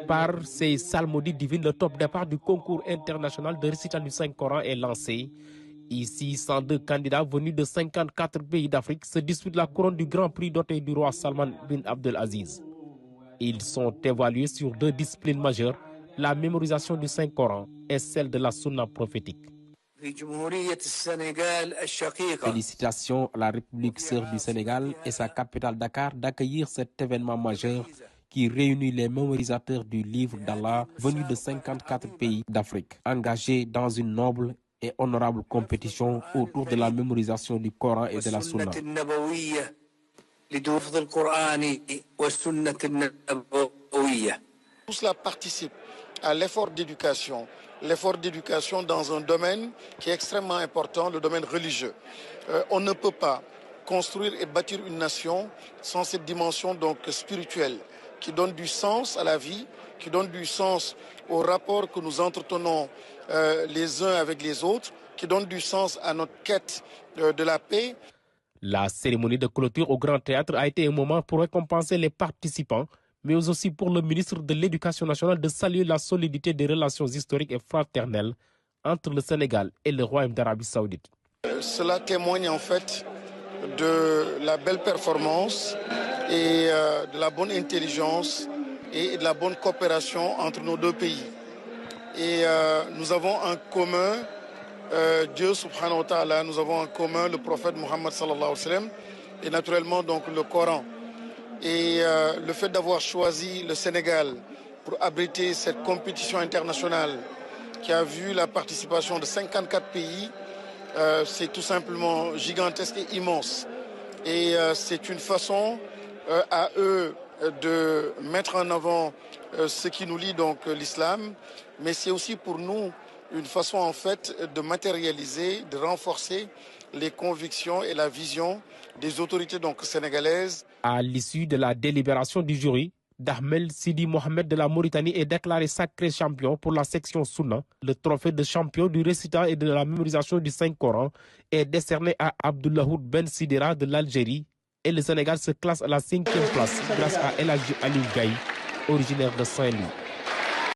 Par ces psalmodies divines, le top départ du concours international de récital du Saint-Coran est lancé. Ici, 102 candidats venus de 54 pays d'Afrique se disputent la couronne du Grand Prix doté du roi Salman bin Abdelaziz. Ils sont évalués sur 2 disciplines majeures, la mémorisation du Saint-Coran et celle de la sunna prophétique. Félicitations à la République sœur du Sénégal et sa capitale Dakar d'accueillir cet événement majeur qui réunit les mémorisateurs du livre d'Allah venus de 54 pays d'Afrique, engagés dans une noble et honorable compétition autour de la mémorisation du Coran et de la Sunna. Tout cela participe à l'effort d'éducation dans un domaine qui est extrêmement important, le domaine religieux. On ne peut pas construire et bâtir une nation sans cette dimension donc spirituelle qui donne du sens à la vie, qui donne du sens aux rapports que nous entretenons les uns avec les autres, qui donne du sens à notre quête de la paix. La cérémonie de clôture au Grand Théâtre a été un moment pour récompenser les participants, mais aussi pour le ministre de l'Éducation nationale de saluer la solidité des relations historiques et fraternelles entre le Sénégal et le Royaume d'Arabie Saoudite. Cela témoigne en fait de la belle performance et de la bonne intelligence et de la bonne coopération entre nos deux pays. Et nous avons en commun Dieu subhanahu wa ta'ala, nous avons en commun le prophète Mohammed sallallahu alayhi wa sallam et naturellement donc le Coran. Et le fait d'avoir choisi le Sénégal pour abriter cette compétition internationale qui a vu la participation de 54 pays, c'est tout simplement gigantesque et immense. Et c'est une façon à eux de mettre en avant ce qui nous lie donc l'islam, mais c'est aussi pour nous une façon en fait de matérialiser, de renforcer les convictions et la vision des autorités donc sénégalaises. À l'issue de la délibération du jury, Dahmel Sidi Mohamed de la Mauritanie est déclaré sacré champion pour la section Sunna. Le trophée de champion du récital et de la mémorisation du Saint-Coran est décerné à Abdullahoud Ben Sidera de l'Algérie et le Sénégal se classe à la 5e place grâce à El Hadji Aliou Gaye, originaire de Saint-Louis.